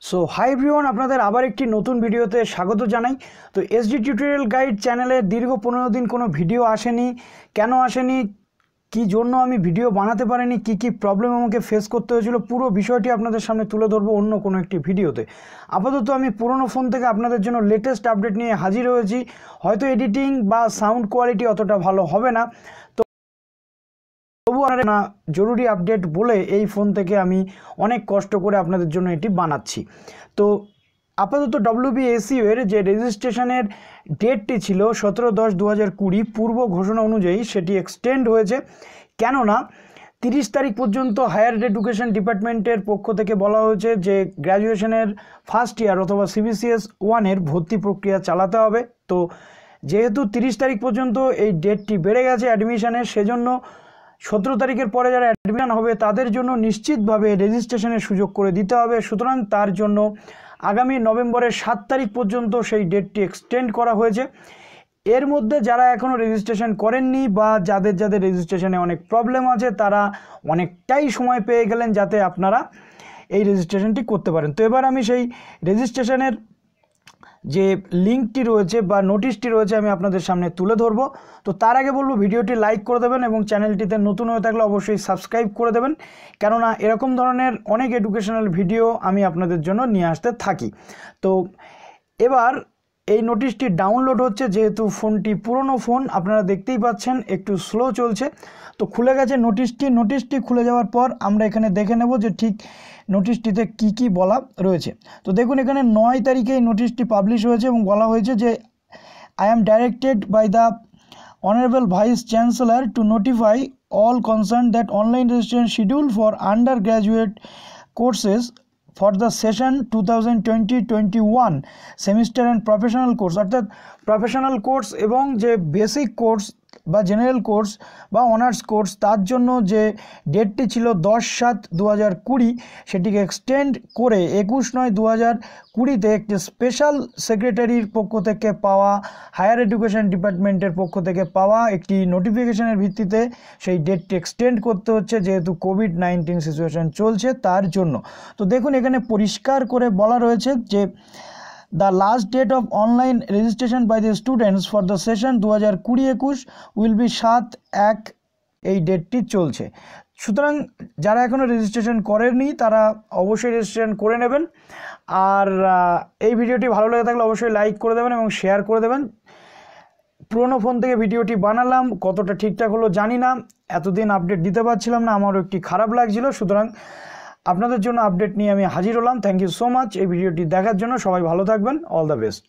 So hi everyone, আপনাদের আবার একটি নতুন ভিডিওতে স্বাগত জানাই। তো এসডি টিউটোরিয়াল গাইড চ্যানেলে দীর্ঘ 15 দিন কোনো ভিডিও আসেনি। কেন আসেনি, কি জন্য আমি ভিডিও বানাতে পারিনি, কি প্রবলেম আমাকে ফেস করতে হয়েছিল, পুরো বিষয়টি আপনাদের সামনে তুলে ধরবো অন্য কোনো একটি ভিডিওতে। আপাতত আমি পুরনো ফোন থেকে আপনাদের জন্য লেটেস্ট আপডেট নিয়ে হাজির হয়েছি। হয়তো এডিটিং বা সাউন্ড কোয়ালিটি অতটা ভালো হবে না, তবু না জরুরি আপডেট বলে এই ফোন থেকে আমি অনেক কষ্ট করে আপনাদের জন্য এটি বানাচ্ছি। তো আপাতত WBACU এর যে রেজিস্ট্রেশনের ডেটটি ছিল 17/10/2020 পূর্ব ঘোষণা অনুযায়ী সেটি এক্সটেন্ড হয়েছে। কেননা 30 তারিখ পর্যন্ত হায়ার এডুকেশন ডিপার্টমেন্টের পক্ষ থেকে বলা হয়েছে যে গ্র্যাজুয়েশনের ফার্স্ট ইয়ার অথবা CBCS 1-এর ভর্তি প্রক্রিয়া চালাতে হবে। তো যেহেতু 30 তারিখ পর্যন্ত এই ডেটটি বেড়ে গেছে অ্যাডমিশনের, সেজন্য 17 তারিখের পরে যারা অ্যাডমিশন হবে তাদের জন্য নিশ্চিতভাবে রেজিস্ট্রেশনের সুযোগ করে দিতে হবে। সুতরাং তার জন্য আগামী নভেম্বরের 7 তারিখ পর্যন্ত সেই ডেটটি এক্সটেন্ড করা হয়েছে। এর মধ্যে যারা এখনও রেজিস্ট্রেশন করেননি বা যাদের রেজিস্ট্রেশনে অনেক প্রবলেম আছে, তারা অনেকটাই সময় পেয়ে গেলেন যাতে আপনারা এই রেজিস্ট্রেশনটি করতে পারেন। তো এবার আমি সেই রেজিস্ট্রেশনের যে লিঙ্কটি রয়েছে বা নোটিশটি রয়েছে আমি আপনাদের সামনে তুলে ধরবো। তো তার আগে বলবো ভিডিওটি লাইক করে দেবেন এবং চ্যানেলটিতে নতুন হয়ে থাকলে অবশ্যই সাবস্ক্রাইব করে দেবেন, কেননা এরকম ধরনের অনেক এডুকেশনাল ভিডিও আমি আপনাদের জন্য নিয়ে আসতে থাকি। তো এবার এই নোটিশটি ডাউনলোড হচ্ছে, যেহেতু ফোনটি পুরনো ফোন আপনারা দেখতেই পাচ্ছেন একটু স্লো চলছে। তো খুলে গেছে নোটিশটি খুলে যাওয়ার পর আমরা এখানে দেখে নেব যে ঠিক নোটিশটিতে কি বলা রয়েছে। তো দেখুন এখানে 9 তারিখে এই নোটিশটি পাবলিশ হয়েছে এবং বলা হয়েছে যে I am directed by the honourable vice chancellor to notify all concerned that online registration schedule for undergraduate courses for the session 2020-21 semester and professional course, অর্থাৎ প্রফেশনাল কোর্স এবং যে বেসিক কোর্স বা general course বা honours course, তার জন্য যে ডেটটি ছিল 10/7/2020 সেটিকে এক্সটেন্ড করে 21/9/2020-তে একটি স্পেশাল সেক্রেটারির পক্ষ থেকে পাওয়া, হায়ার এডুকেশন ডিপার্টমেন্টের পক্ষ থেকে পাওয়া একটি নোটিফিকেশনের ভিত্তিতে সেই ডেটটি এক্সটেন্ড করতে হচ্ছে, যেহেতু কোভিড-19 সিচুয়েশন চলছে তার জন্য। তো দেখুন এখানে পরিষ্কার করে বলা রয়েছে যে The last date of online registration by the students for the session 2020-21 will be 7/1, এই ডেটটি চলছে। সুতরাং যারা এখনও রেজিস্ট্রেশন করেননি তারা অবশ্যই রেজিস্ট্রেশন করে নেবেন। আর এই ভিডিওটি ভালো লেগে থাকলে অবশ্যই লাইক করে দেবেন এবং শেয়ার করে দেবেন। পুরোনো ফোন থেকে ভিডিওটি বানালাম, কতটা ঠিকঠাক হলো জানি না, এতদিন আপডেট দিতে পারছিলাম না, আমারও একটি খারাপ লাগছিল। সুতরাং আপনাদের জন্য আপডেট নিয়ে আমি হাজির হলাম। থ্যাংক ইউ সো মাচ এই ভিডিওটি দেখার জন্য। সবাই ভালো থাকবেন, অল দ্য বেস্ট।